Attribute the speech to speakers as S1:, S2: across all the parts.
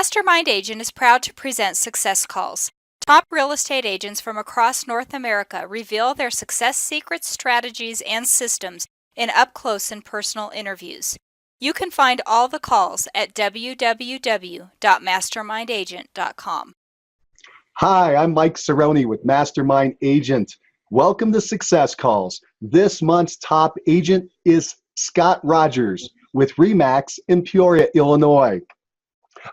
S1: Mastermind Agent is proud to present Success Calls. Top real estate agents from across North America reveal their success secrets, strategies, and systems in up-close and personal interviews. You can find all the calls at www.mastermindagent.com.
S2: Hi, I'm Mike Cerrone with Mastermind Agent. Welcome to Success Calls. This month's top agent is Scott Rodgers with RE/MAX in Peoria, Illinois.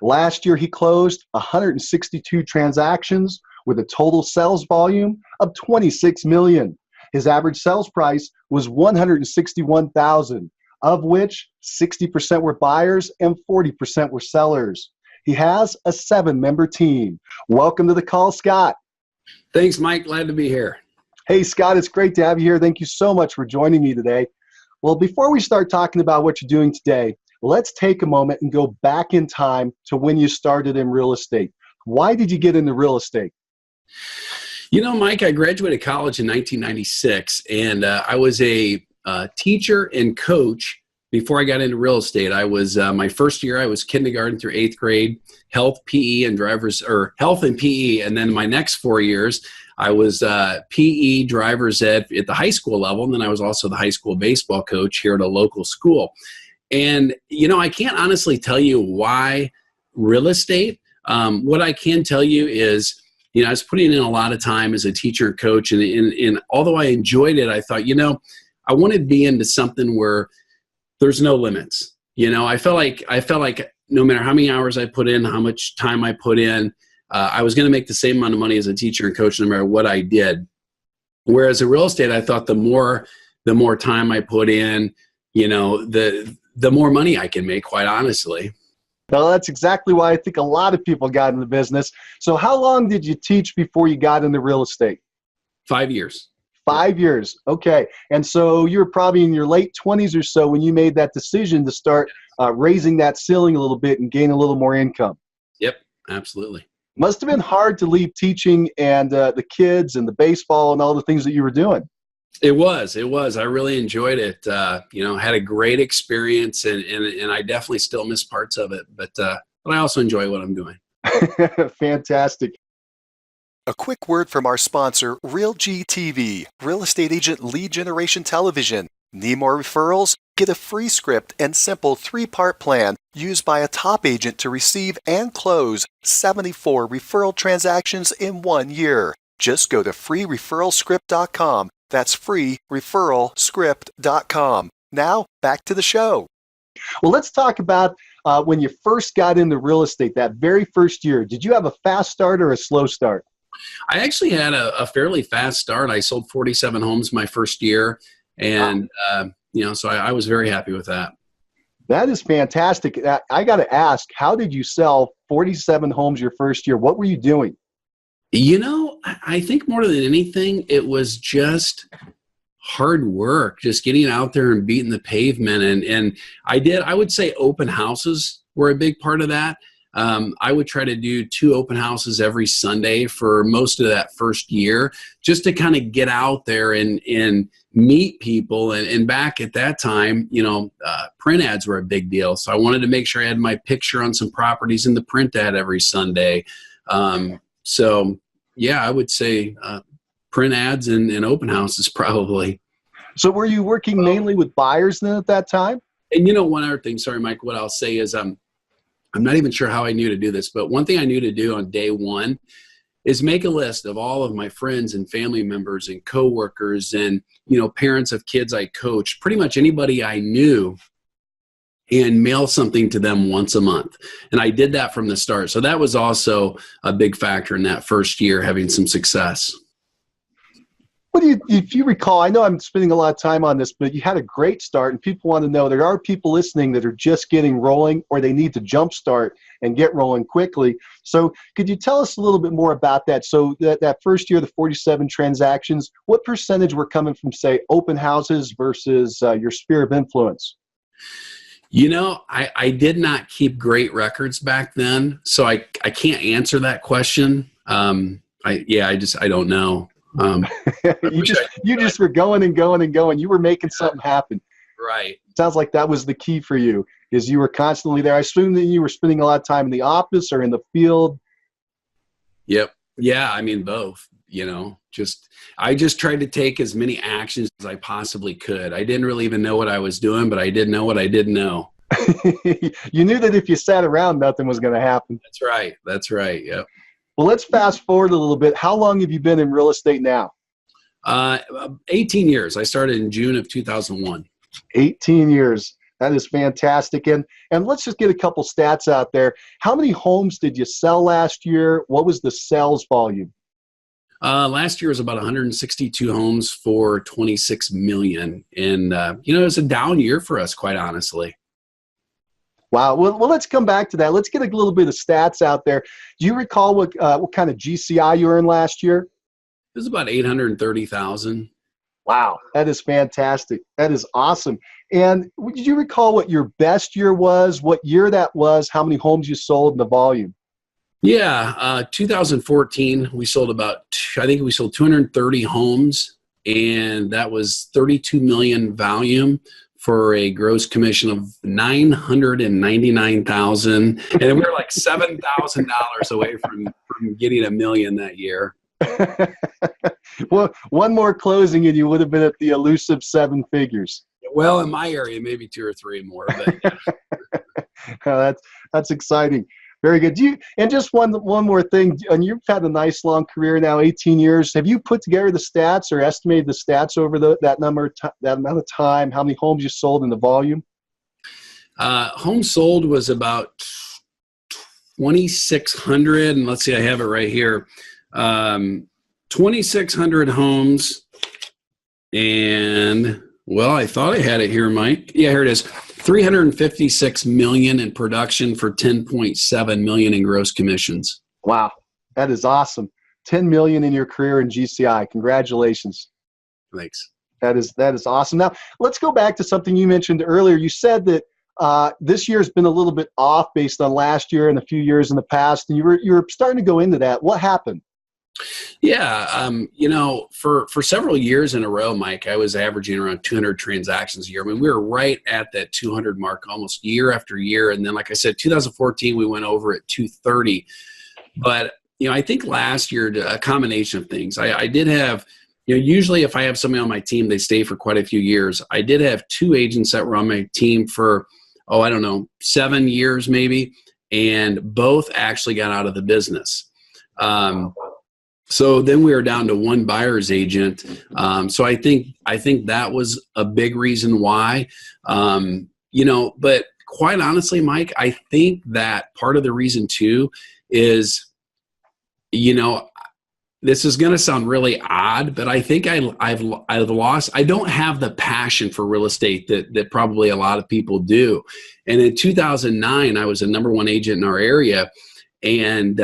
S2: Last year, he closed 162 transactions with a total sales volume of $26 million. His average sales price was $161,000, of which 60% were buyers and 40% were sellers. He has a 7-member team. Welcome to the call, Scott.
S3: Thanks, Mike. Glad to be here.
S2: Hey, Scott, it's great to have you here. Thank you so much for joining me today. Well, before we start talking about what you're doing today, let's take a moment and go back in time to when you started in real estate. Why did you get into real estate?
S3: You know, Mike, I graduated college in 1996, and I was a teacher and coach before I got into real estate. I was my first year, I was kindergarten through 8th grade, health, PE, and health and PE. And then my next 4 years, I was PE, driver's ed at the high school level. And then I was also the high school baseball coach here at a local school. And, you know, I can't honestly tell you why real estate. What I can tell you is, you know, I was putting in a lot of time as a teacher and coach. And although I enjoyed it, I thought, you know, I want to be into something where there's no limits. You know, I felt like no matter how many hours I put in, how much time I put in, I was going to make the same amount of money as a teacher and coach no matter what I did. Whereas in real estate, I thought the more time I put in, you know, the more money I can make, quite honestly.
S2: Well, that's exactly why I think a lot of people got in the business. So how long did you teach before you got into real estate?
S3: 5 years.
S2: 5 years. Okay. And so you were probably in your late 20s or so when you made that decision to start raising that ceiling a little bit and gain a little more income.
S3: Yep, absolutely.
S2: Must have been hard to leave teaching and the kids and the baseball and all the things that you were doing.
S3: It was. I really enjoyed it. You know, had a great experience, and I definitely still miss parts of it. But I also enjoy what I'm doing.
S2: Fantastic.
S4: A quick word from our sponsor, RealG TV, Real Estate Agent Lead Generation Television. Need more referrals? Get a free script and simple 3-part plan used by a top agent to receive and close 74 referral transactions in 1 year. Just go to freereferralscript.com. That's freereferralscript.com. Now, back to the show.
S2: Well, let's talk about when you first got into real estate, that very first year. Did you have a fast start or a slow start?
S3: I actually had a fairly fast start. I sold 47 homes my first year, and you know, so I was very happy with that.
S2: That is fantastic. I got to ask, how did you sell 47 homes your first year? What were you doing?
S3: You know, I think more than anything, it was just hard work, just getting out there and beating the pavement. And I would say open houses were a big part of that. I would try to do 2 open houses every Sunday for most of that first year, just to kind of get out there and meet people. And back at that time, you know, print ads were a big deal. So I wanted to make sure I had my picture on some properties in the print ad every Sunday. So yeah, I would say print ads and open houses probably.
S2: So were you working mainly with buyers then at that time?
S3: And you know, one other thing, sorry, Mike, what I'll say is I'm not even sure how I knew to do this, but one thing I knew to do on day one is make a list of all of my friends and family members and coworkers and, you know, parents of kids I coached, pretty much anybody I knew, and mail something to them once a month. And I did that from the start. So that was also a big factor in that first year, having some success.
S2: If you recall, I know I'm spending a lot of time on this, but you had a great start, and people want to know, there are people listening that are just getting rolling, or they need to jumpstart and get rolling quickly. So could you tell us a little bit more about that? So that first year, the 47 transactions, what percentage were coming from, say, open houses versus your sphere of influence?
S3: You know, I did not keep great records back then, so I can't answer that question. I don't know.
S2: You just were going and going and going. You were making something happen.
S3: Right.
S2: Sounds like that was the key for you. because you were constantly there. I assume that you were spending a lot of time in the office or in the field.
S3: Yep. Yeah. I mean, both, I just tried to take as many actions as I possibly could. I didn't really even know what I was doing, but I did know what I didn't know.
S2: You knew that if you sat around, nothing was going to happen.
S3: That's right. That's right. Yep.
S2: Well, let's fast forward a little bit. How long have you been in real estate now?
S3: 18 years. I started in June of 2001.
S2: 18 years. That is fantastic. And let's just get a couple stats out there. How many homes did you sell last year? What was the sales volume?
S3: Last year was about 162 homes for 26 million. And, it was a down year for us, quite honestly.
S2: Wow. Well, let's come back to that. Let's get a little bit of stats out there. Do you recall what kind of GCI you earned last year?
S3: It was about 830,000.
S2: Wow. That is fantastic. That is awesome. And did you recall what your best year was, what year that was, how many homes you sold, and the volume?
S3: Yeah. 2014, we sold I think we sold 230 homes, and that was 32 million volume for a gross commission of $999,000. And we were like $7,000 away from getting $1 million that year.
S2: Well, one more closing and you would have been at the elusive 7 figures.
S3: Well, in my area, maybe 2 or 3 more. But yeah.
S2: That's exciting. Very good. And just one more thing, and you've had a nice long career now, 18 years. Have you put together the stats or estimated the stats over that amount of time, how many homes you sold and the volume?
S3: Homes sold was about 2,600, and let's see, I have it right here. 2,600 homes, and well, I thought I had it here, Mike. Yeah, here it is. 356 million in production for 10.7 million in gross commissions.
S2: Wow, that is awesome. 10 million in your career in GCI. Congratulations.
S3: Thanks.
S2: That is awesome. Now, let's go back to something you mentioned earlier. You said that this year's been a little bit off based on last year and a few years in the past, and you were starting to go into that. What happened?
S3: Yeah, for several years in a row, Mike, I was averaging around 200 transactions a year. I mean, we were right at that 200 mark almost year after year. And then, like I said, 2014, we went over at 230. But, I think last year, a combination of things. I did have, usually if I have somebody on my team, they stay for quite a few years. I did have 2 agents that were on my team for, 7 years maybe. And both actually got out of the business. So then we were down to 1 buyer's agent. So I think that was a big reason why, but quite honestly, Mike, I think that part of the reason too is, this is going to sound really odd, but I think I've lost, I don't have the passion for real estate that probably a lot of people do. And in 2009, I was a #1 agent in our area. And,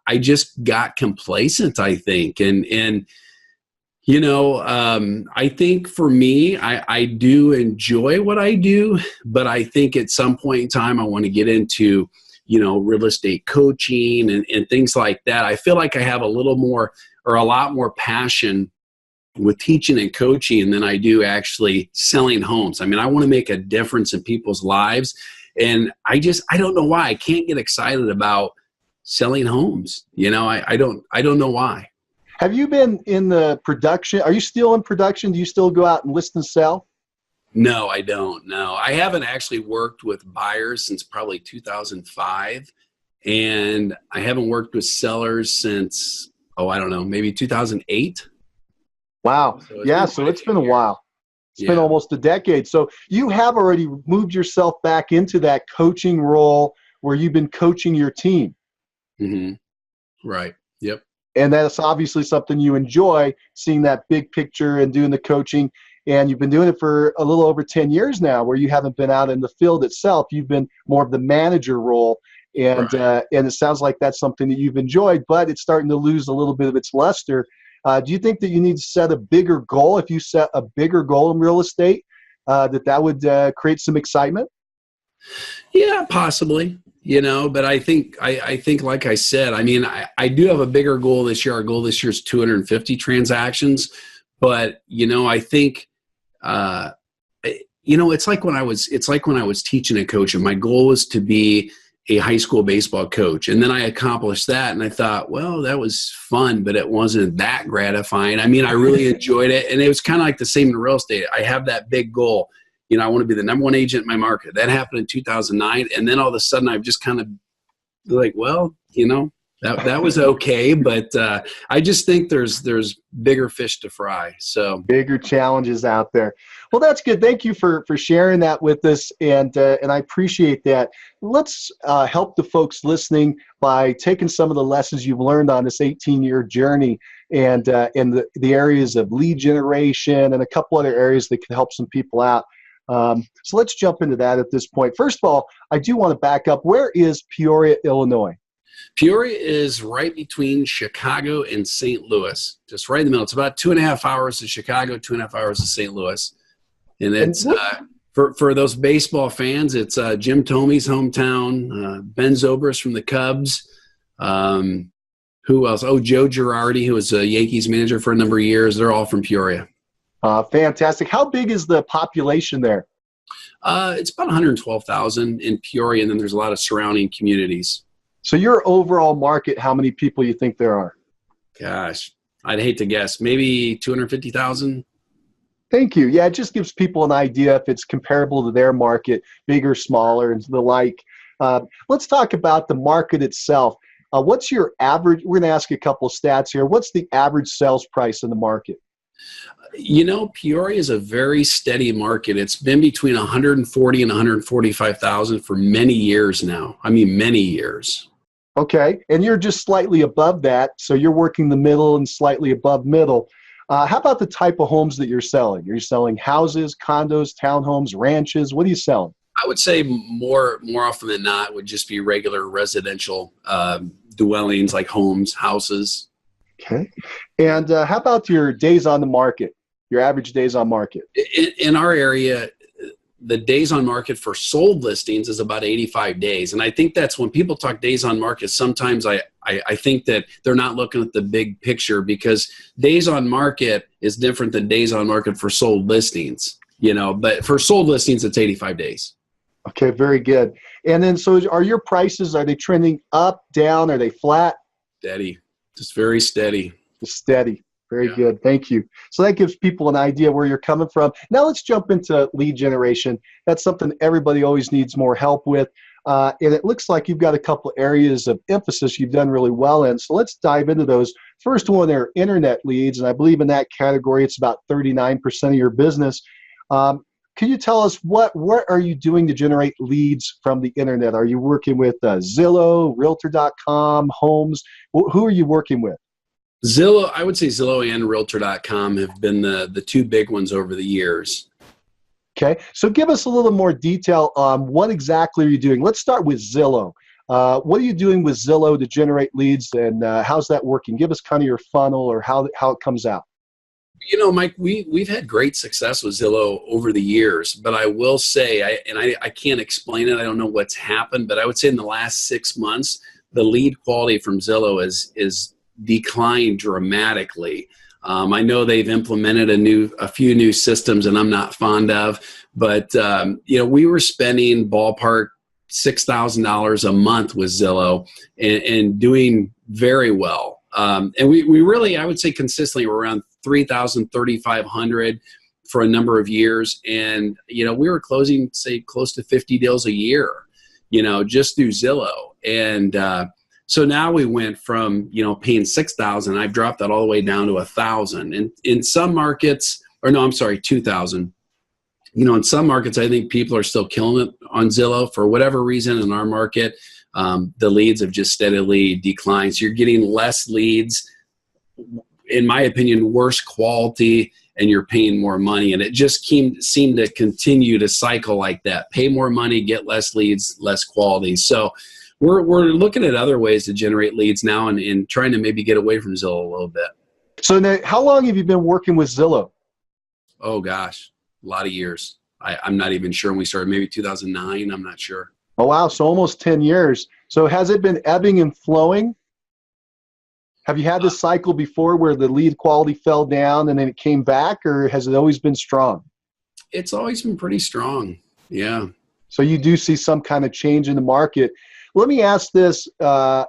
S3: I just got complacent, I think. And I think for me, I do enjoy what I do, but I think at some point in time, I want to get into, real estate coaching and things like that. I feel like I have a little more or a lot more passion with teaching and coaching than I do actually selling homes. I mean, I want to make a difference in people's lives. And I don't know why I can't get excited about selling homes. I don't know why.
S2: Have you been in the production? Are you still in production? Do you still go out and list and sell?
S3: No, I don't. No, I haven't actually worked with buyers since probably 2005. And I haven't worked with sellers since, maybe 2008.
S2: Wow. So it's been a while. It's been almost a decade. So you have already moved yourself back into that coaching role where you've been coaching your team.
S3: Mm-hmm. Right. Yep.
S2: And that's obviously something you enjoy, seeing that big picture and doing the coaching. And you've been doing it for a little over 10 years now, where you haven't been out in the field itself. You've been more of the manager role. And right. And it sounds like that's something that you've enjoyed, but it's starting to lose a little bit of its luster. Do you think that you need to set a bigger goal? If you set a bigger goal in real estate, that would create some excitement?
S3: Yeah, possibly. But I think, like I said, I do have a bigger goal this year. Our goal this year is 250 transactions. But, I think, It's like when I was teaching and coaching. My goal was to be a high school baseball coach. And then I accomplished that. And I thought, well, that was fun, but it wasn't that gratifying. I mean, I really enjoyed it. And it was kind of like the same in real estate. I have that big goal. I want to be the number one agent in my market. That happened in 2009. And then all of a sudden I've just kind of like, well, that was okay. But I just think there's bigger fish to fry. So
S2: bigger challenges out there. Well, that's good. Thank you for sharing that with us, and I appreciate that. Let's help the folks listening by taking some of the lessons you've learned on this 18-year journey, and in the areas of lead generation and a couple other areas that can help some people out. So let's jump into that at this point. First of all, I do want to back up. Where is Peoria, Illinois?
S3: Peoria is right between Chicago and St. Louis, just right in the middle. It's about 2.5 hours to Chicago, 2.5 hours to St. Louis. And it's for those baseball fans, it's Jim Thomey's hometown, Ben Zobrist from the Cubs. Who else? Oh, Joe Girardi, who was a Yankees manager for a number of years. They're all from Peoria.
S2: Fantastic. How big is the population there?
S3: It's about 112,000 in Peoria, and then there's a lot of surrounding communities.
S2: So your overall market, how many people you think there are?
S3: Gosh, I'd hate to guess. Maybe 250,000.
S2: Thank you. Yeah, it just gives people an idea if it's comparable to their market, bigger, smaller, and the like. Let's talk about the market itself. What's your average? We're going to ask you a couple of stats here. What's the average sales price in the market?
S3: Peoria is a very steady market. It's been between 140 and 145,000 for many years now. I mean, many years.
S2: Okay, and you're just slightly above that, so you're working the middle and slightly above middle. How about the type of homes that you're selling? Are you selling houses, condos, townhomes, ranches? What are you selling?
S3: I would say more often than not would just be regular residential dwellings like homes, houses.
S2: Okay, and how about your days on the market, your average days on market?
S3: In our area, the days on market for sold listings is about 85 days. And I think that's when people talk days on market, sometimes I think that they're not looking at the big picture, because days on market is different than days on market for sold listings, but for sold listings, it's 85 days.
S2: Okay, very good. And then, so are your prices, are they trending up, down? Are they flat?
S3: Steady, just very steady.
S2: Steady. Very good. Thank you. So that gives people an idea where you're coming from. Now let's jump into lead generation. That's something everybody always needs more help with. And it looks like you've got a couple areas of emphasis you've done really well in. So let's dive into those. First one, are internet leads. And I believe in that category, it's about 39% of your business. Can you tell us what are you doing to generate leads from the internet? Are you working with Zillow, Realtor.com, Homes? Who are you working with?
S3: Zillow, I would say Zillow and Realtor.com have been the two big ones over the years.
S2: Okay, so give us a little more detail on what exactly are you doing. Let's start with Zillow. What are you doing with Zillow to generate leads, and how's that working? Give us kind of your funnel or how it comes out.
S3: Mike, we've had great success with Zillow over the years, but I will say, I can't explain it. I don't know what's happened, but I would say in the last 6 months, the lead quality from Zillow is declined dramatically. I know they've implemented a few new systems, and I'm not fond of, but we were spending ballpark $6,000 a month with Zillow and doing very well. And we really, I would say consistently, we're around 3,000, 3,500 for a number of years. And, we were closing, say, close to 50 deals a year, just through Zillow. And, so now we went from, paying 6,000, I've dropped that all the way down to 1,000. And in some markets, 2,000. In some markets, I think people are still killing it on Zillow for whatever reason. In our market, the leads have just steadily declined. So you're getting less leads, in my opinion, worse quality, and you're paying more money. And it just seemed to continue to cycle like that. Pay more money, get less leads, less quality. So we're looking at other ways to generate leads now and trying to maybe get away from Zillow a little bit.
S2: So now, how long have you been working with Zillow?
S3: Oh, gosh, a lot of years. I'm not even sure when we started, maybe 2009. I'm not sure.
S2: Oh, wow. So almost 10 years. So has it been ebbing and flowing? Have you had this cycle before where the lead quality fell down and then it came back, or has it always been strong?
S3: It's always been pretty strong. Yeah.
S2: So you do see some kind of change in the market. Let me ask this: how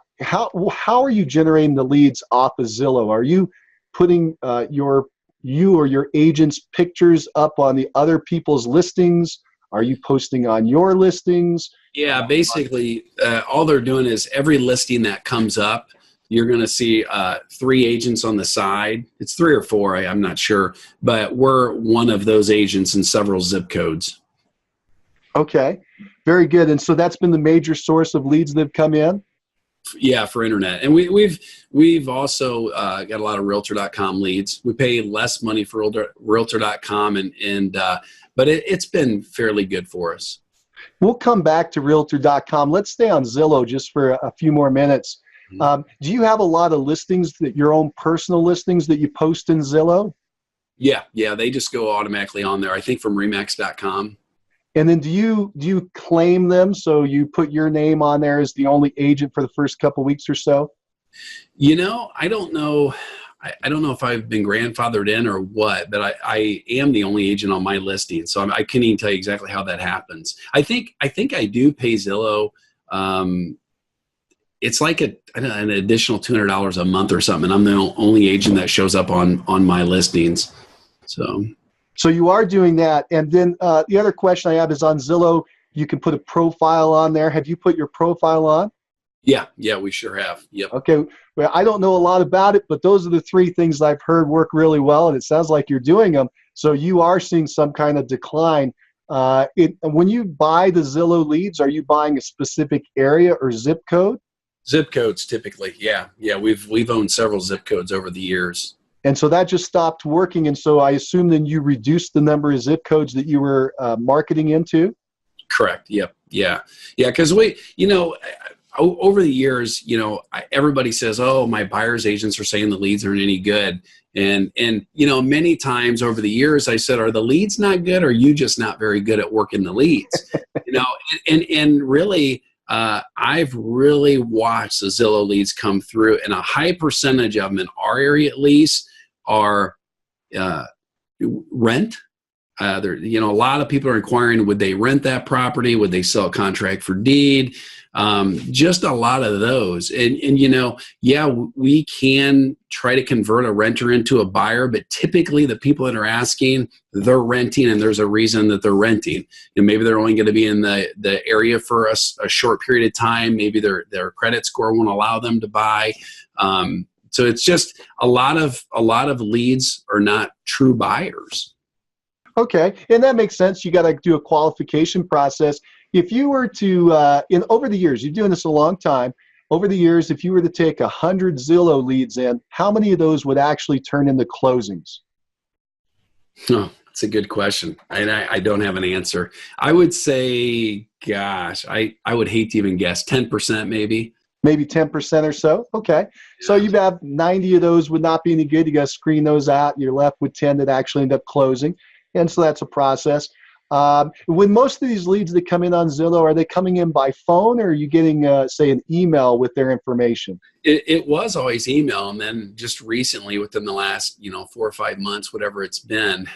S2: are you generating the leads off of Zillow? Are you putting you or your agent's pictures up on the other people's listings? Are you posting on your listings?
S3: Yeah, basically, all they're doing is every listing that comes up, you're going to see 3 agents on the side. It's 3 or 4, I'm not sure, but we're one of those agents in several zip codes.
S2: Okay, very good. And so that's been the major source of leads that have come in?
S3: Yeah, for internet. And we've also got a lot of Realtor.com leads. We pay less money for Realtor.com, but it's been fairly good for us.
S2: We'll come back to Realtor.com. Let's stay on Zillow just for a few more minutes. Do you have a lot of listings, your own personal listings that you post in Zillow?
S3: Yeah, they just go automatically on there, I think from Remax.com.
S2: And then do you claim them, so you put your name on there as the only agent for the first couple weeks or so?
S3: I don't know. I don't know if I've been grandfathered in or what, but I am the only agent on my listing. So I can't even tell you exactly how that happens. I think I do pay Zillow. It's like an additional $200 a month or something. And I'm the only agent that shows up on my listings. So
S2: you are doing that. And then the other question I have is on Zillow, you can put a profile on there. Have you put your profile on?
S3: Yeah, we sure have. Yep.
S2: Okay. Well, I don't know a lot about it, but those are the 3 things I've heard work really well, and it sounds like you're doing them. So you are seeing some kind of decline. When you buy the Zillow leads, are you buying a specific area or zip code?
S3: Zip codes typically. Yeah. We've owned several zip codes over the years.
S2: And so that just stopped working. And so I assume then you reduced the number of zip codes that you were marketing into?
S3: Correct. Yep. Yeah. Because over the years, everybody says, oh, my buyer's agents are saying the leads aren't any good. And many times over the years, I said, are the leads not good? Or are you just not very good at working the leads? And really, I've really watched the Zillow leads come through, and a high percentage of them in our area, at least, are rent. A lot of people are inquiring, would they rent that property? Would they sell a contract for deed? Just a lot of those. And we can try to convert a renter into a buyer, but typically the people that are asking, they're renting, and there's a reason that they're renting. And maybe they're only going to be in the area for a short period of time. Maybe their credit score won't allow them to buy. So it's just a lot of leads are not true buyers.
S2: Okay, and that makes sense. You got to do a qualification process. If you were to, over the years, you're doing this a long time, over the years, if you were to take 100 Zillow leads in, how many of those would actually turn into closings?
S3: Oh, that's a good question. I don't have an answer. I would say, gosh, I would hate to even guess, 10% maybe.
S2: Maybe 10% or so? Okay. Yeah. So you have 90 of those would not be any good. You got to screen those out. You're left with 10 that actually end up closing. And so that's a process. When most of these leads that come in on Zillow, are they coming in by phone, or are you getting, say, an email with their information?
S3: It was always email, and then just recently, within the last 4 or 5 months, whatever it's been,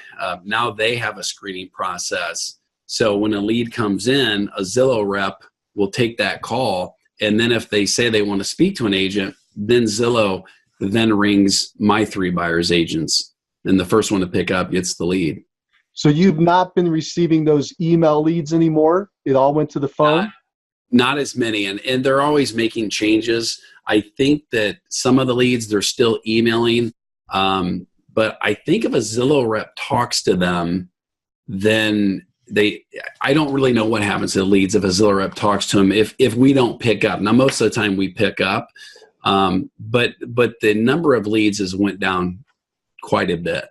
S3: now they have a screening process. So when a lead comes in, a Zillow rep will take that call, and then if they say they want to speak to an agent, then Zillow then rings my 3 buyers agents, and the first one to pick up gets the lead.
S2: So you've not been receiving those email leads anymore? It all went to the phone?
S3: Not as many, and they're always making changes. I think that some of the leads, they're still emailing, but I think if a Zillow rep talks to them, then I don't really know what happens to the leads if a Zillow rep talks to them if we don't pick up. Now, most of the time we pick up, but the number of leads has went down quite a bit.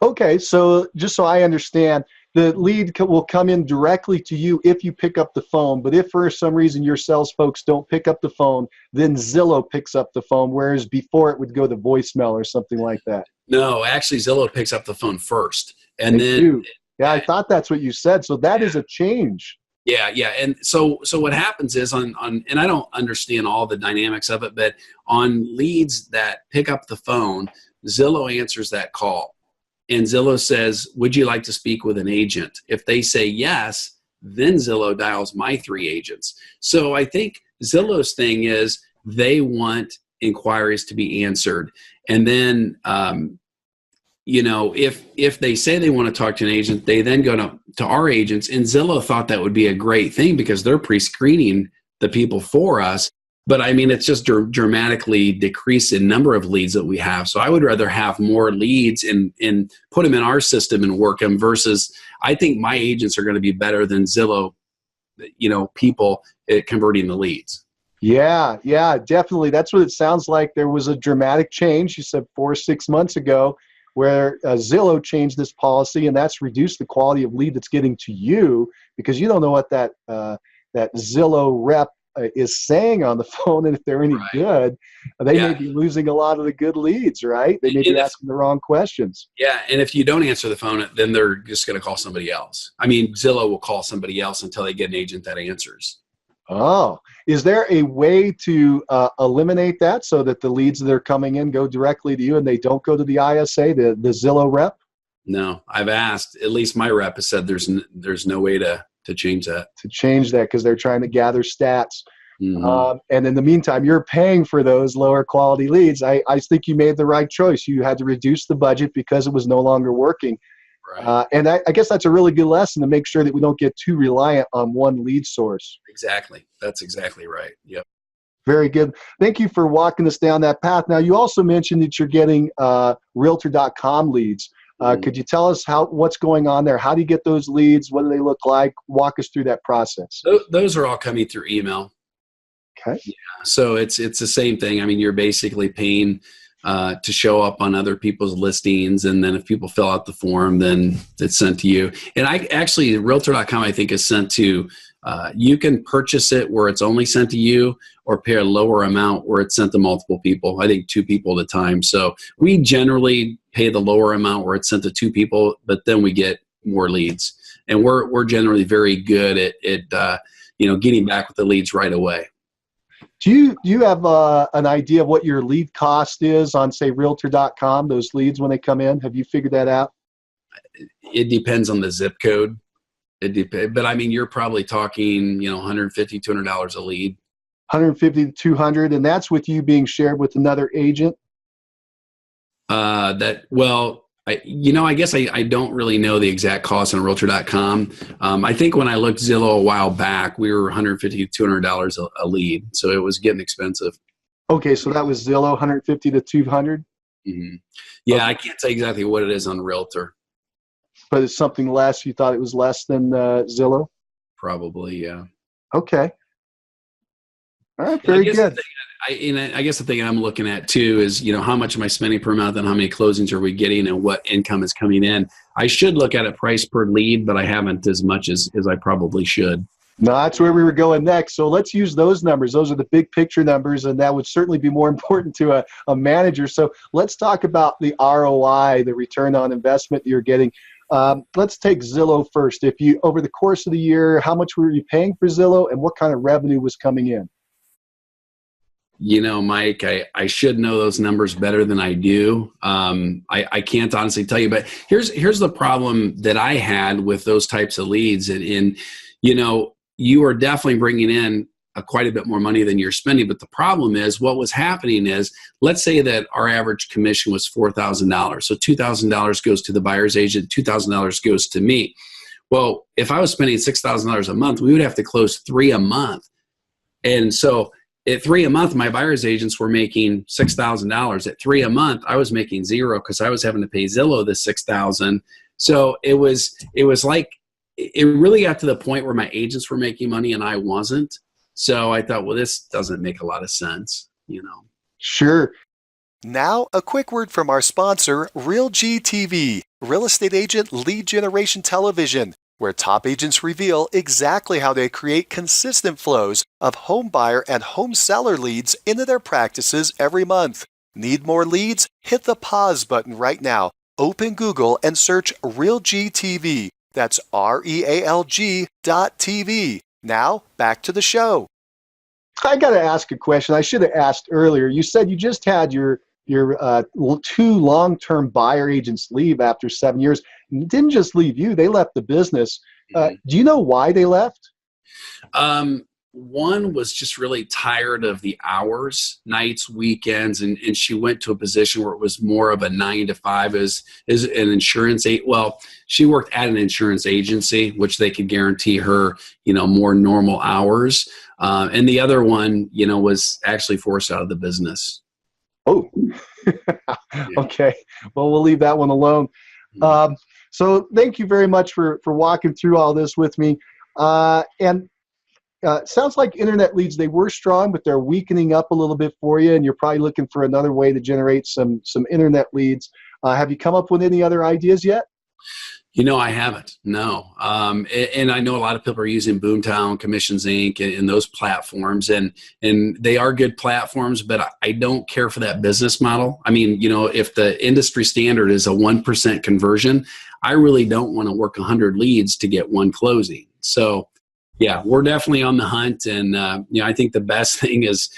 S2: Okay, so just so I understand, the lead will come in directly to you if you pick up the phone, but if for some reason your sales folks don't pick up the phone, then Zillow picks up the phone, whereas before it would go to voicemail or something like that.
S3: No, actually Zillow picks up the phone first. And
S2: they do. Yeah, I thought that's what you said, so that is a change.
S3: Yeah. And so what happens is on and I don't understand all the dynamics of it, but on leads that pick up the phone, Zillow answers that call. and Zillow says, would you like to speak with an agent? If they say yes, then Zillow dials my 3 agents. So I think Zillow's thing is they want inquiries to be answered. And then, if they say they want to talk to an agent, they then go to our agents. And Zillow thought that would be a great thing because they're pre-screening the people for us. But I mean, it's just dramatically decreased in number of leads that we have. So I would rather have more leads and put them in our system and work them versus I think my agents are going to be better than Zillow, people at converting the leads.
S2: Yeah, definitely. That's what it sounds like. There was a dramatic change, you said 4 or 6 months ago, where Zillow changed this policy, and that's reduced the quality of lead that's getting to you because you don't know what that Zillow rep is saying on the phone, and if they're any good, they may be losing a lot of the good leads, right? They may be asking the wrong questions.
S3: Yeah, and if you don't answer the phone, then they're just going to call somebody else. I mean, Zillow will call somebody else until they get an agent that answers.
S2: Oh, is there a way to eliminate that so that the leads that are coming in go directly to you and they don't go to the ISA, the Zillow rep?
S3: No, I've asked. At least my rep has said there's no way to change that.
S2: To change that because they're trying to gather stats.
S3: Mm-hmm.
S2: And in the meantime, you're paying for those lower quality leads. I think you made the right choice. You had to reduce the budget because it was no longer working.
S3: Right.
S2: And I guess that's a really good lesson to make sure that we don't get too reliant on one lead source.
S3: Exactly. That's exactly right. Yep.
S2: Very good. Thank you for walking us down that path. Now, you also mentioned that you're getting Realtor.com leads. Could you tell us what's going on there? How do you get those leads? What do they look like? Walk us through that process.
S3: Those are all coming through email.
S2: Okay.
S3: Yeah. So it's the same thing. I mean, you're basically paying to show up on other people's listings, and then if people fill out the form, then it's sent to you. And Realtor.com, I think, is sent to. You can purchase it where it's only sent to you, or pay a lower amount where it's sent to multiple people. I think 2 people at a time. So we generally pay the lower amount where it's sent to 2 people, but then we get more leads. And we're generally very good at getting back with the leads right away.
S2: Do you have an idea of what your lead cost is on, say, Realtor.com, those leads when they come in? Have you figured that out?
S3: It depends on the zip code. It depends, but I mean, you're probably talking, $150, $200 a lead.
S2: $150 to $200, and that's with you being shared with another agent?
S3: I guess I don't really know the exact cost on Realtor.com. I think when I looked Zillow a while back, we were $150 to $200 a lead, so it was getting expensive.
S2: Okay, so that was Zillow, $150 to $200?
S3: Mm-hmm. Yeah,
S2: Okay.
S3: I can't say exactly what it is on Realtor.
S2: But it's something less. You thought it was less than Zillow?
S3: Probably, yeah.
S2: Okay. All right, very good.
S3: I guess the thing I'm looking at too is, how much am I spending per month and how many closings are we getting and what income is coming in. I should look at it price per lead, but I haven't as much as I probably should.
S2: No, that's where we were going next. So let's use those numbers. Those are the big picture numbers, and that would certainly be more important to a manager. So let's talk about the ROI, the return on investment you're getting. Let's take Zillow first. If you, over the course of the year, how much were you paying for Zillow and what kind of revenue was coming in?
S3: Mike, I should know those numbers better than I do. I can't honestly tell you, but here's the problem that I had with those types of leads. And you are definitely bringing in quite a bit more money than you're spending. But the problem is what was happening is, let's say that our average commission was $4,000. So $2,000 goes to the buyer's agent, $2,000 goes to me. Well, if I was spending $6,000 a month, we would have to close 3 a month. And so at 3 a month, my buyer's agents were making $6,000. At 3 a month, I was making $0 because I was having to pay Zillow the $6,000. So it was like, it really got to the point where my agents were making money and I wasn't. So I thought, well, this doesn't make a lot of sense,
S2: Sure.
S4: Now, a quick word from our sponsor, RealG TV, Real Estate Agent Lead Generation Television, where top agents reveal exactly how they create consistent flows of home buyer and home seller leads into their practices every month. Need more leads? Hit the pause button right now. Open Google and search RealG TV. That's REALG.TV. Now, back to the show.
S2: I got to ask a question. I should have asked earlier. You said you just had your two long-term buyer agents leave after 7 years. And didn't just leave you; they left the business. Do you know why they left?
S3: One was just really tired of the hours, nights, weekends, and she went to a position where it was more of a 9 to 5 as an insurance agent. Well, she worked at an insurance agency, which they could guarantee her, more normal hours. And the other one, was actually forced out of the business.
S2: Oh, okay. Well, we'll leave that one alone. So thank you very much for walking through all this with me. Sounds like internet leads, they were strong, but they're weakening up a little bit for you, and you're probably looking for another way to generate some internet leads. Have you come up with any other ideas yet?
S3: I haven't, no. And I know a lot of people are using Boomtown, Commissions Inc. and those platforms, and they are good platforms, but I don't care for that business model. I mean, if the industry standard is a 1% conversion, I really don't want to work 100 leads to get one closing. So yeah, we're definitely on the hunt. And, I think the best thing is,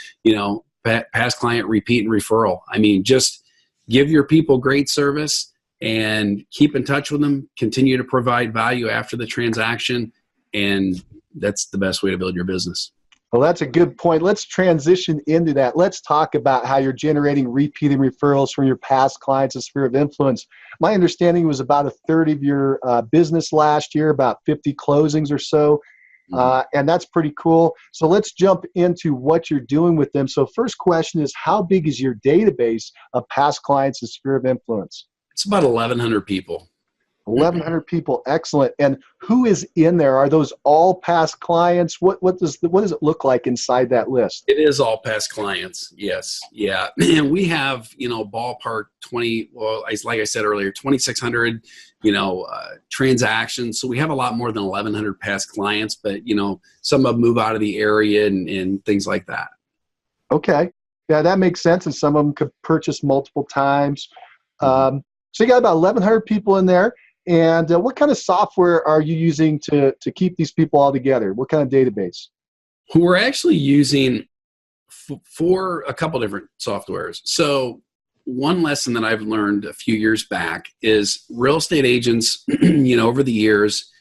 S3: past client repeat and referral. I mean, just give your people great service and keep in touch with them, continue to provide value after the transaction. And that's the best way to build your business.
S2: Well, that's a good point. Let's transition into that. Let's talk about how you're generating repeating referrals from your past clients, a sphere of influence. My understanding was about a third of your business last year, about 50 closings or so. And that's pretty cool. So let's jump into what you're doing with them. So first question is, how big is your database of past clients and sphere of influence?
S3: It's about 1,100 people.
S2: 1,100 people. Excellent. And who is in there? Are those all past clients? What does it look like inside that list?
S3: It is all past clients. Yes. Yeah. And we have, ballpark 20, well, like I said earlier, 2,600, transactions. So we have a lot more than 1,100 past clients, but, some of them move out of the area and things like that.
S2: Okay. Yeah, that makes sense. And some of them could purchase multiple times. So you got about 1,100 people in there. And what kind of software are you using to keep these people all together? What kind of database?
S3: We're actually using for a couple different softwares. So one lesson that I've learned a few years back is real estate agents, over the years,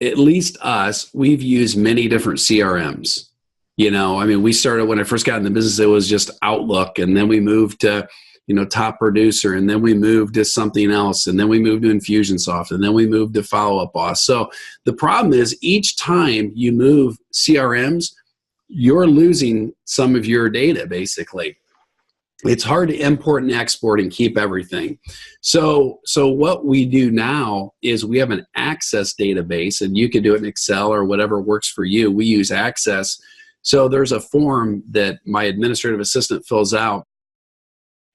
S3: at least us, we've used many different CRMs. We started when I first got in the business, it was just Outlook, and then we moved to Top Producer, and then we moved to something else, and then we moved to Infusionsoft, and then we moved to Follow Up Boss. So the problem is each time you move CRMs, you're losing some of your data, basically. It's hard to import and export and keep everything. So what we do now is we have an Access database, and you can do it in Excel or whatever works for you. We use Access. So there's a form that my administrative assistant fills out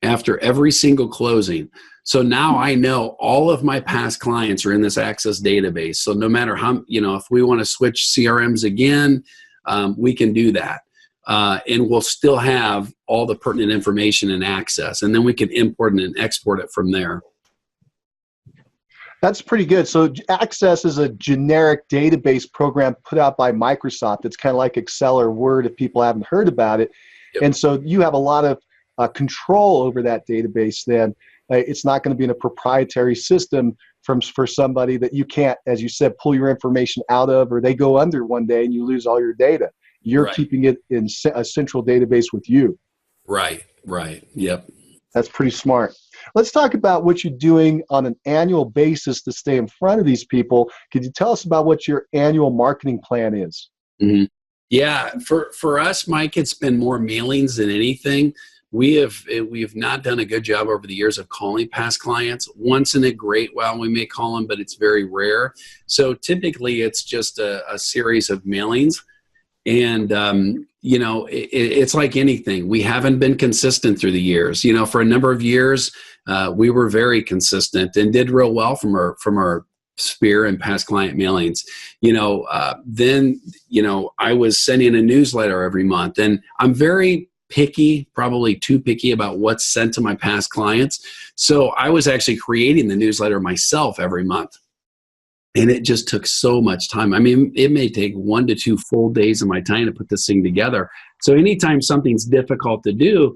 S3: after every single closing. So now I know all of my past clients are in this Access database. So no matter how, if we want to switch CRMs again, we can do that. And we'll still have all the pertinent information in Access. And then we can import and export it from there.
S2: That's pretty good. So Access is a generic database program put out by Microsoft. It's kind of like Excel or Word if people haven't heard about it. Yep. And so you have a lot of control over that database then. It's not going to be in a proprietary system for somebody that you can't, as you said, pull your information out of, or they go under one day and you lose all your data. You're right. Keeping it in a central database with you.
S3: Right. Yep.
S2: That's pretty smart. Let's talk about what you're doing on an annual basis to stay in front of these people. Could you tell us about what your annual marketing plan is?
S3: Mm-hmm. Yeah, for us, Mike, it's been more mailings than anything. We've not done a good job over the years of calling past clients. Once in a great while we may call them, but it's very rare. So typically it's just a series of mailings. And, it's like anything. We haven't been consistent through the years. For a number of years, we were very consistent and did real well from our sphere and past client mailings. Then I was sending a newsletter every month, and I'm very picky, probably too picky about what's sent to my past clients. So I was actually creating the newsletter myself every month. And it just took so much time. I mean, it may take 1 to 2 full days of my time to put this thing together. So anytime something's difficult to do,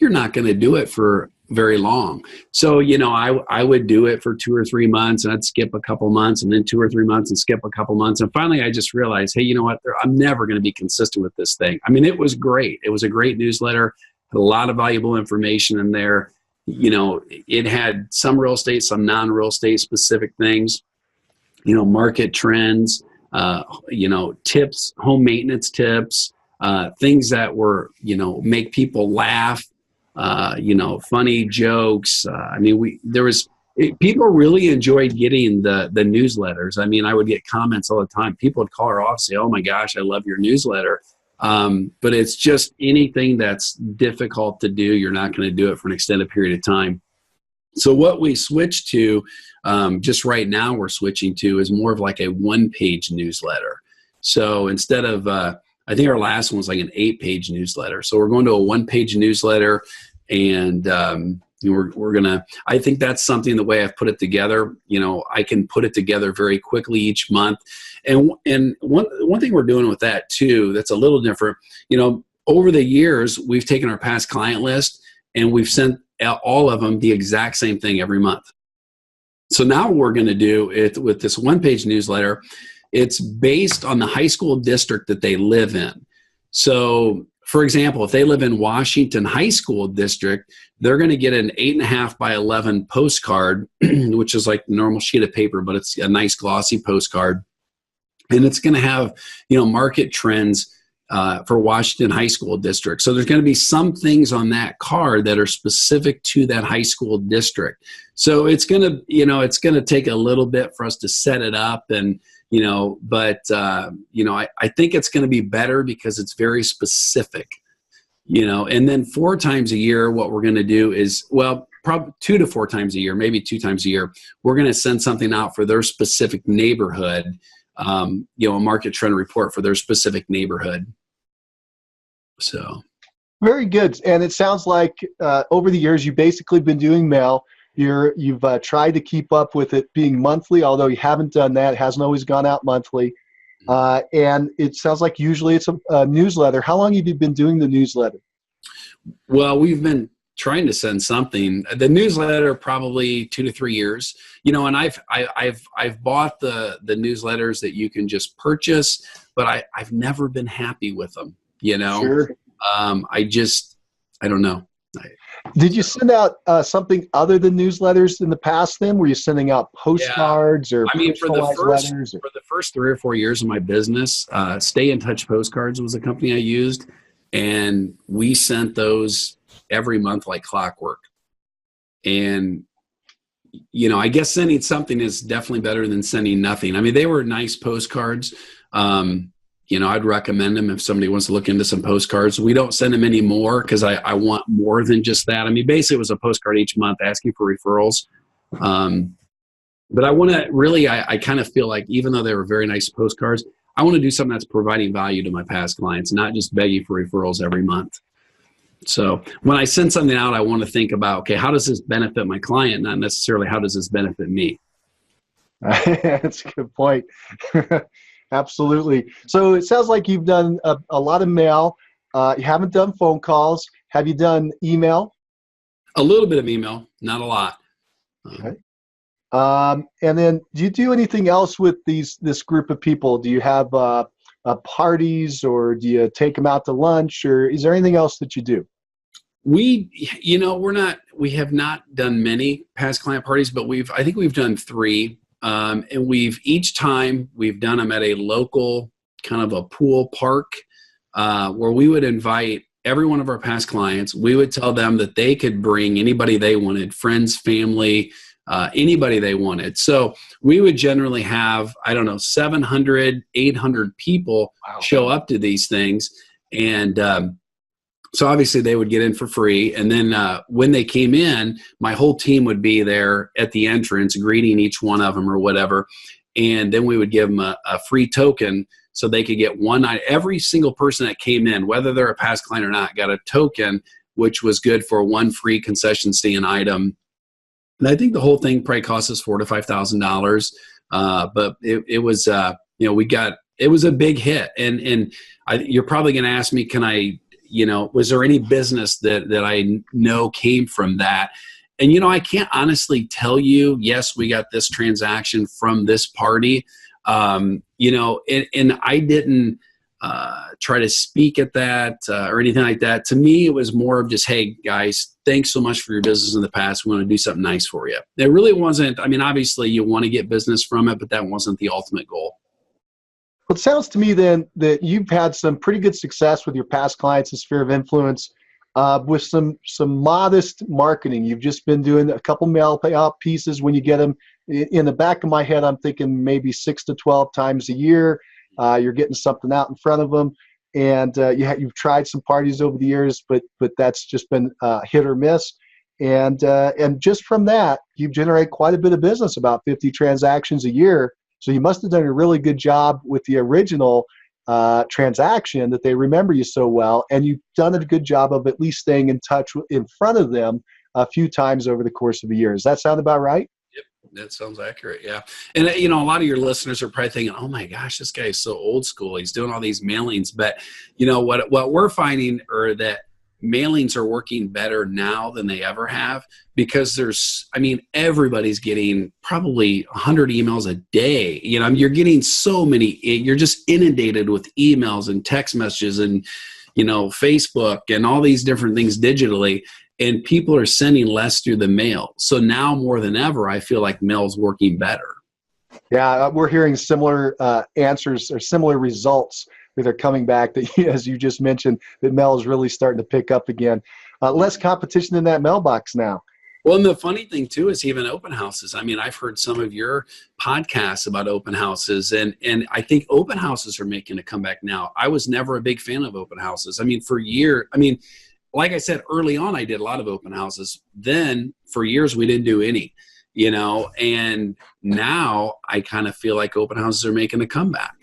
S3: you're not going to do it for very long. So, I would do it for 2 or 3 months, and I'd skip a couple months, and then 2 or 3 months and skip a couple months. And finally, I just realized, hey, you know what? I'm never going to be consistent with this thing. I mean, it was great. It was a great newsletter, had a lot of valuable information in there. It had some real estate, some non-real estate specific things, market trends, tips, home maintenance tips, things that were, make people laugh, funny jokes. People really enjoyed getting the newsletters. I mean, I would get comments all the time. People would call her off, say, "Oh my gosh, I love your newsletter." But it's just anything that's difficult to do, you're not going to do it for an extended period of time. So what we switched to, just right now we're switching to, is more of like a 1-page newsletter. So instead of, I think our last one was like an 8-page newsletter. So we're going to a 1-page newsletter, and we're gonna. I think that's something, the way I've put it together. I can put it together very quickly each month. And one thing we're doing with that too, that's a little different. Over the years, we've taken our past client list and we've sent all of them the exact same thing every month. So now what we're going to do it with this 1-page newsletter. It's based on the high school district that they live in. So, for example, if they live in Washington High School District, they're going to get an 8.5 by 11 postcard, which is like a normal sheet of paper, but it's a nice glossy postcard. And it's going to have, market trends for Washington High School District. So there's going to be some things on that card that are specific to that high school district. So it's going to, it's going to take a little bit for us to set it up, and I think it's going to be better because it's very specific, and then 4 times a year, what we're going to do is, probably 2 to 4 times a year, maybe 2 times a year, we're going to send something out for their specific neighborhood, a market trend report for their specific neighborhood. So.
S2: Very good. And it sounds like over the years, you've basically been doing mail. You've tried to keep up with it being monthly, although you haven't done that. It hasn't always gone out monthly. And it sounds like usually it's a newsletter. How long have you been doing the newsletter?
S3: Well, we've been trying to send something. The newsletter probably 2 to 3 years. And I've bought the newsletters that you can just purchase, but I've never been happy with them.
S2: Sure.
S3: I don't know.
S2: Did you send out something other than newsletters in the past then? Were you sending out postcards or personalized letters?
S3: For the first 3 or 4 years of my business, Stay in Touch Postcards was a company I used, and we sent those every month like clockwork. And, I guess sending something is definitely better than sending nothing. I mean, they were nice postcards. I'd recommend them if somebody wants to look into some postcards. We don't send them anymore because I want more than just that. I mean, basically it was a postcard each month asking for referrals. But I want to really, I kind of feel like, even though they were very nice postcards, I want to do something that's providing value to my past clients, not just begging for referrals every month. So when I send something out, I want to think about, okay, how does this benefit my client? Not necessarily how does this benefit me?
S2: That's a good point. Absolutely. So it sounds like you've done a lot of mail. You haven't done phone calls. Have you done email?
S3: A little bit of email, not a lot.
S2: Okay. And then do you do anything else with this group of people? Do you have parties, or do you take them out to lunch, or is there anything else that you do?
S3: We have not done many past client parties, but I think we've done 3. And each time we've done them at a local kind of a pool park, where we would invite every one of our past clients. We would tell them that they could bring anybody they wanted, friends, family, anybody they wanted. So we would generally have, 700, 800 people show up to these things. And, so obviously they would get in for free. And then when they came in, my whole team would be there at the entrance greeting each one of them or whatever. And then we would give them a free token so they could get one night. Every single person that came in, whether they're a past client or not, got a token, which was good for one free concession stand item. And I think the whole thing probably cost us $4,000 to $5,000. But it was, it was a big hit. And you're probably going to ask me, can I was there any business that I know came from that? And, I can't honestly tell you, yes, we got this transaction from this party, and I didn't try to speak at that or anything like that. To me, it was more of just, hey, guys, thanks so much for your business in the past. We want to do something nice for you. It really wasn't, obviously you want to get business from it, but that wasn't the ultimate goal.
S2: Well, it sounds to me then that you've had some pretty good success with your past clients in sphere of influence with some modest marketing. You've just been doing a couple mail payout pieces when you get them. In the back of my head, I'm thinking maybe 6 to 12 times a year. You're getting something out in front of them, and you've tried some parties over the years, but that's just been hit or miss. And just from that, you've generated quite a bit of business, about 50 transactions a year. So you must have done a really good job with the original transaction that they remember you so well, and you've done a good job of at least staying in touch in front of them a few times over the course of a year. Does that sound about right?
S3: Yep, that sounds accurate. Yeah. And a lot of your listeners are probably thinking, oh my gosh, this guy is so old school. He's doing all these mailings. But what we're finding are that mailings are working better now than they ever have, because everybody's getting probably 100 emails a day. You're getting so many, you're just inundated with emails and text messages and, Facebook and all these different things digitally. And people are sending less through the mail. So now more than ever, I feel like mail's working better.
S2: Yeah, we're hearing similar answers or similar results that are coming back that, as you just mentioned, that mail is really starting to pick up again. Less competition in that mailbox now.
S3: Well, and the funny thing too is even open houses. I've heard some of your podcasts about open houses, and I think open houses are making a comeback now. I was never a big fan of open houses. For years, like I said, early on, I did a lot of open houses. Then for years, we didn't do any, and now I kind of feel like open houses are making a comeback.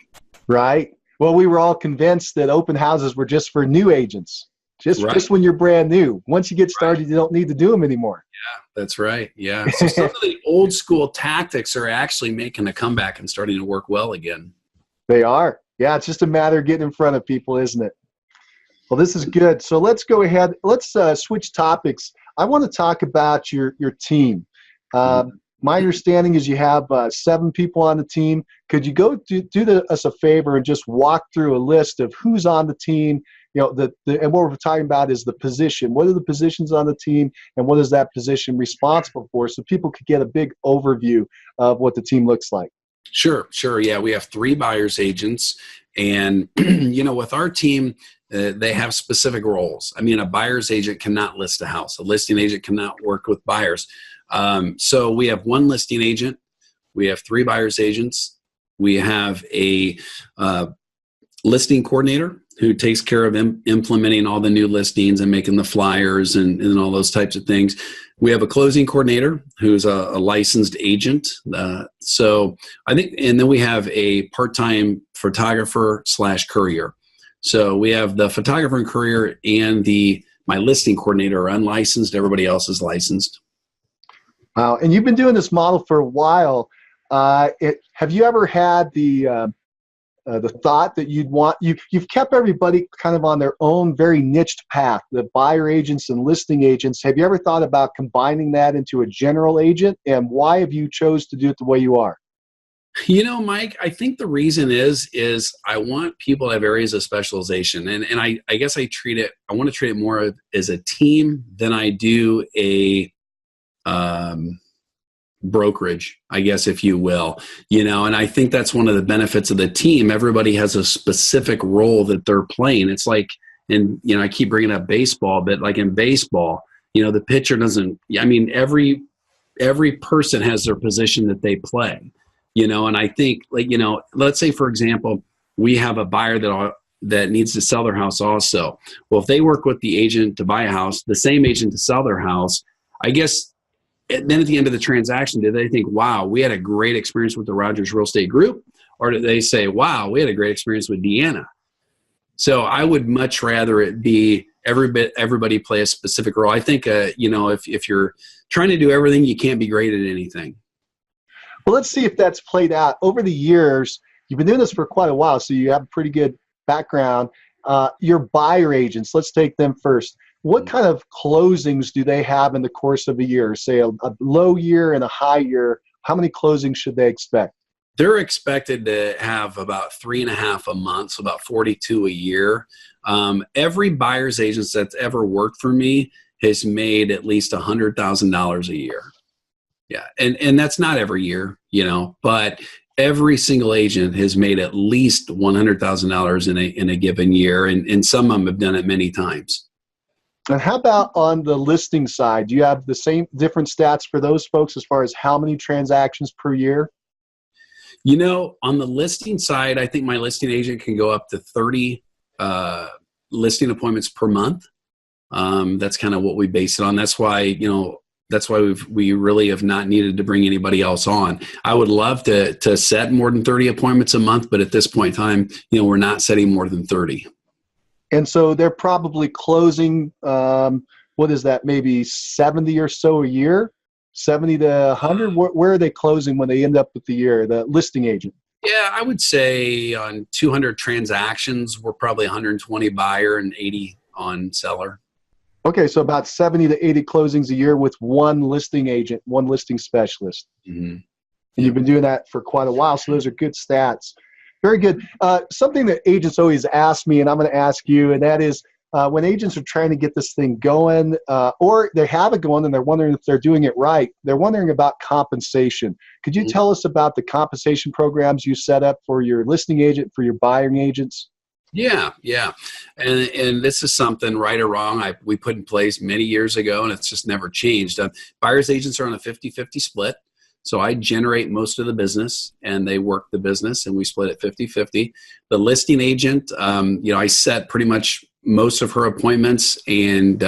S2: Right. Well, we were all convinced that open houses were just for new agents, just when you're brand new. Once you get started, you don't need to do them anymore.
S3: Yeah, that's right. Yeah. So some of the old school tactics are actually making a comeback and starting to work well again.
S2: They are. Yeah, it's just a matter of getting in front of people, isn't it? Well, this is good. So let's go ahead. Let's switch topics. I want to talk about your team. My understanding is you have 7 people on the team. Could you go do us a favor and just walk through a list of who's on the team? And what we're talking about is the position. What are the positions on the team, and what is that position responsible for, so people could get a big overview of what the team looks like?
S3: Sure. Yeah, we have 3 buyers agents, and with our team, they have specific roles. A buyer's agent cannot list a house. A listing agent cannot work with buyers. So we have 1 listing agent. We have 3 buyer's agents. We have a listing coordinator who takes care of implementing all the new listings and making the flyers and all those types of things. We have a closing coordinator who's a licensed agent. So I think, and then we have a part-time photographer / courier. So we have the photographer and courier, and my listing coordinator are unlicensed. Everybody else is licensed.
S2: Wow. And you've been doing this model for a while. Have you ever had the thought that you've kept everybody kind of on their own very niched path, the buyer agents and listing agents? Have you ever thought about combining that into a general agent? And why have you chose to do it the way you are?
S3: Mike, I think the reason is I want people to have areas of specialization. And I guess I want to treat it more as a team than I do a brokerage, I guess, if you will, and I think that's one of the benefits of the team. Everybody has a specific role that they're playing. It's like, and I keep bringing up baseball, but like in baseball, the pitcher doesn't, every person has their position that they play, and I think, like, let's say, for example, we have a buyer that needs to sell their house also. Well, if they work with the agent to buy a house, the same agent to sell their house, I guess, then at the end of the transaction, did they think, wow, we had a great experience with the Rodgers Real Estate Group? Or did they say, wow, we had a great experience with Deanna? So I would much rather it be everybody play a specific role. I think, if you're trying to do everything, you can't be great at anything.
S2: Well, let's see if that's played out. Over the years, you've been doing this for quite a while, so you have a pretty good background. Your buyer agents, let's take them first. What kind of closings do they have in the course of a year? Say a low year and a high year. How many closings should they expect?
S3: They're expected to have about 3.5 a month, so about 42 a year. Every buyer's agent that's ever worked for me has made at least $100,000 a year. Yeah, and that's not every year, but every single agent has made at least $100,000 in a given year, and some of them have done it many times.
S2: And how about on the listing side? Do you have the same different stats for those folks as far as how many transactions per year?
S3: On the listing side, I think my listing agent can go up to 30 listing appointments per month. That's kind of what we base it on. That's why, we really have not needed to bring anybody else on. I would love to set more than 30 appointments a month, but at this point in time, we're not setting more than 30.
S2: And so they're probably closing, what is that, maybe 70 or so a year? 70 to 100? Where are they closing when they end up with the year, the listing agent?
S3: Yeah, I would say on 200 transactions, we're probably 120 buyer and 80 on seller.
S2: Okay, so about 70 to 80 closings a year with one listing agent, one listing specialist.
S3: Mm-hmm.
S2: And you've been doing that for quite a while, so those are good stats. Very good. Something that agents always ask me, and I'm going to ask you, and that is when agents are trying to get this thing going, or they have it going and they're wondering if they're doing it right, they're wondering about compensation. Could you tell us about the compensation programs you set up for your listing agent, for your buying agents?
S3: Yeah. And this is something, right or wrong, we put in place many years ago, and it's just never changed. Buyer's agents are on a 50-50 split. So I generate most of the business and they work the business, and we split it 50-50. The listing agent, I set pretty much most of her appointments, and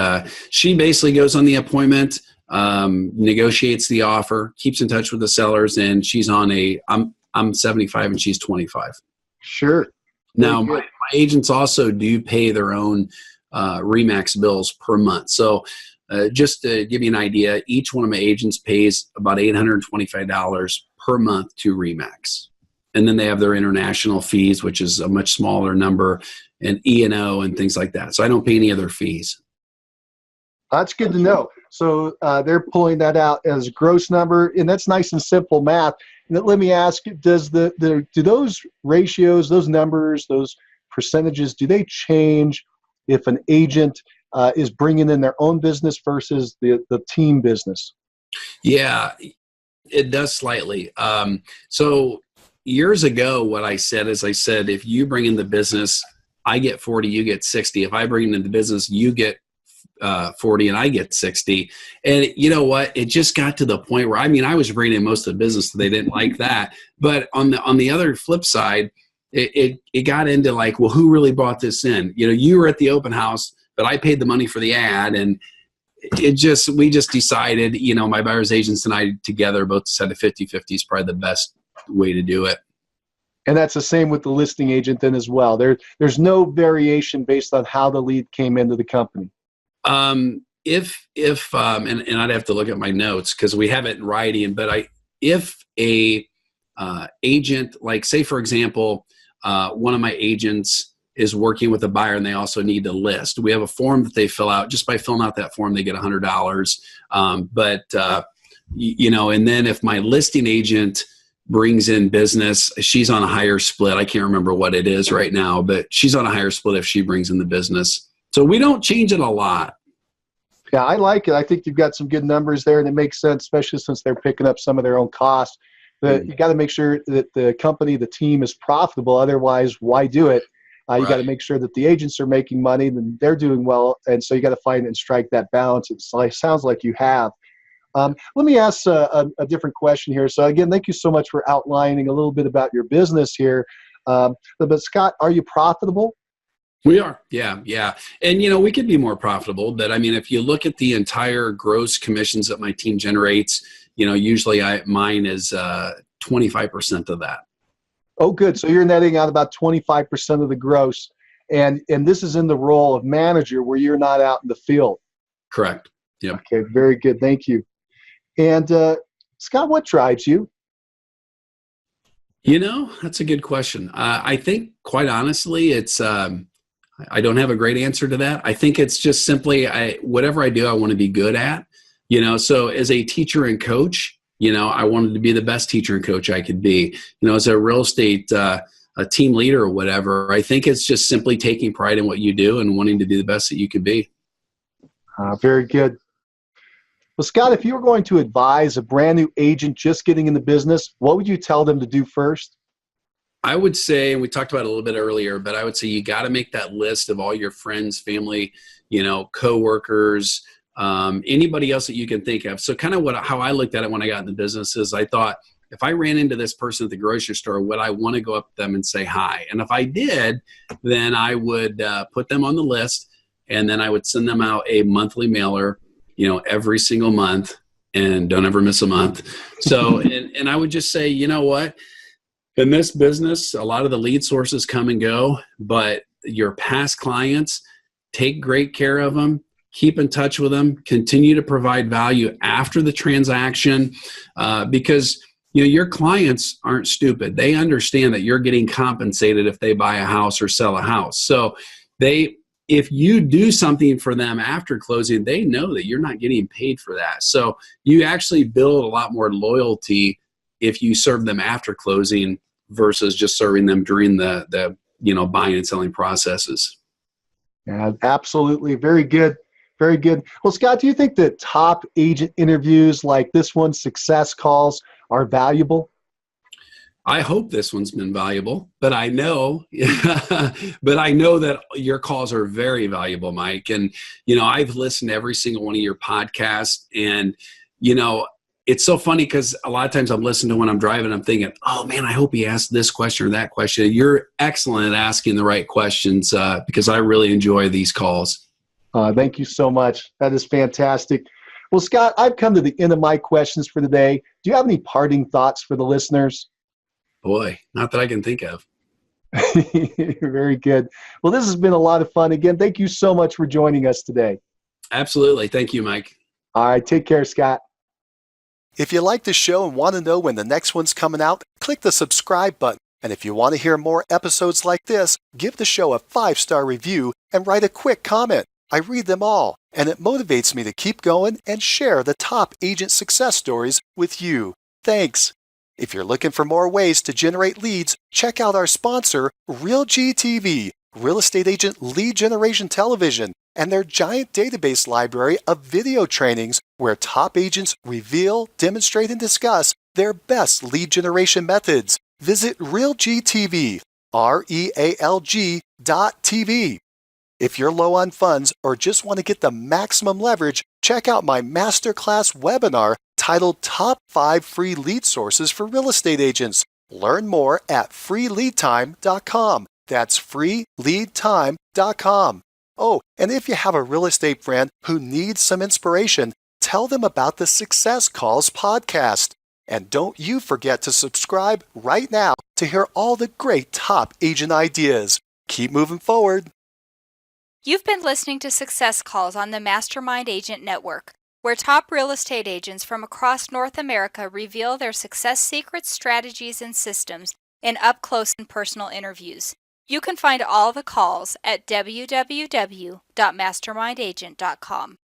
S3: she basically goes on the appointment, negotiates the offer, keeps in touch with the sellers, and she's on I'm 75 and she's 25.
S2: Sure.
S3: Now, my agents also do pay their own RE/MAX bills per month. So just to give you an idea, each one of my agents pays about $825 per month to RE/MAX. And then they have their international fees, which is a much smaller number, and E&O and things like that. So I don't pay any other fees.
S2: That's good to know. So they're pulling that out as a gross number, and that's nice and simple math. And let me ask, do those ratios, those numbers, those percentages, do they change if an agent is bringing in their own business versus the team business?
S3: Yeah, it does slightly. So years ago, what I said is if you bring in the business, I get 40, you get 60. If I bring in the business, you get 40 and I get 60. And you know what? It just got to the point where, I was bringing in most of the business, so they didn't like that. But on the other flip side, it got into like, well, who really brought this in? You were at the open house, but I paid the money for the ad, and we just decided, my buyer's agents and I together both decided 50-50 is probably the best way to do it.
S2: And that's the same with the listing agent then as well. There's no variation based on how the lead came into the company.
S3: If and I'd have to look at my notes because we have it in writing, but if a agent, like say for example, one of my agents is working with a buyer and they also need to list, we have a form that they fill out. Just by filling out that form, they get $100. And then if my listing agent brings in business, she's on a higher split. I can't remember what it is right now, but she's on a higher split if she brings in the business. So we don't change it a lot.
S2: Yeah, I like it. I think you've got some good numbers there, and it makes sense, especially since they're picking up some of their own costs. But you got to make sure that the company, the team is profitable. Otherwise, why do it? You got to make sure that the agents are making money and they're doing well. And so you got to find and strike that balance. It sounds like you have. Let me ask a different question here. So again, thank you so much for outlining a little bit about your business here. But Scott, are you profitable?
S3: We are. Yeah. And, we could be more profitable, but if you look at the entire gross commissions that my team generates, usually mine is 25% of that.
S2: Oh, good. So you're netting out about 25% of the gross. And this is in the role of manager where you're not out in the field.
S3: Correct. Yeah.
S2: Okay. Very good. Thank you. And Scott, what drives you?
S3: That's a good question. I think quite honestly, it's, I don't have a great answer to that. I think it's just simply whatever I do, I want to be good at. So as a teacher and coach, I wanted to be the best teacher and coach I could be. As a real estate a team leader or whatever, I think it's just simply taking pride in what you do and wanting to be the best that you could be.
S2: Very good. Well, Scott, if you were going to advise a brand new agent just getting in the business, what would you tell them to do first?
S3: I would say, and we talked about it a little bit earlier, but I would say you got to make that list of all your friends, family, coworkers, anybody else that you can think of. So kind of how I looked at it when I got in the business is I thought, if I ran into this person at the grocery store, would I want to go up to them and say hi? And if I did, then I would put them on the list, and then I would send them out a monthly mailer, every single month, and don't ever miss a month. So, and I would just say, you know what? In this business, a lot of the lead sources come and go, but your past clients, take great care of them, keep in touch with them, continue to provide value after the transaction, because your clients aren't stupid. They understand that you're getting compensated if they buy a house or sell a house. So if you do something for them after closing, they know that you're not getting paid for that. So you actually build a lot more loyalty if you serve them after closing versus just serving them during the buying and selling processes.
S2: Yeah, absolutely. Very good. Very good. Well, Scott, do you think that top agent interviews like this one, success calls, are valuable?
S3: I hope this one's been valuable, but I know that your calls are very valuable, Mike. And, I've listened to every single one of your podcasts, and, it's so funny because a lot of times I'm listening to when I'm driving, I'm thinking, oh man, I hope he asked this question or that question. You're excellent at asking the right questions because I really enjoy these calls.
S2: Thank you so much. That is fantastic. Well, Scott, I've come to the end of my questions for today. Do you have any parting thoughts for the listeners?
S3: Boy, not that I can think of.
S2: Very good. Well, this has been a lot of fun. Again, thank you so much for joining us today.
S3: Absolutely. Thank you, Mike.
S2: All right. Take care, Scott.
S4: If you like the show and want to know when the next one's coming out, click the subscribe button. And if you want to hear more episodes like this, give the show a 5-star review and write a quick comment. I read them all, and it motivates me to keep going and share the top agent success stories with you. Thanks. If you're looking for more ways to generate leads, check out our sponsor, RealGTV, Real Estate Agent Lead Generation Television, and their giant database library of video trainings where top agents reveal, demonstrate, and discuss their best lead generation methods. Visit RealGTV, REALG.TV. If you're low on funds or just want to get the maximum leverage, check out my masterclass webinar titled Top 5 Free Lead Sources for Real Estate Agents. Learn more at freeleadtime.com. That's freeleadtime.com. Oh, and if you have a real estate friend who needs some inspiration, tell them about the Success Calls podcast. And don't you forget to subscribe right now to hear all the great top agent ideas. Keep moving forward.
S1: You've been listening to Success Calls on the Mastermind Agent Network, where top real estate agents from across North America reveal their success secrets, strategies, and systems in up-close and personal interviews. You can find all the calls at www.mastermindagent.com.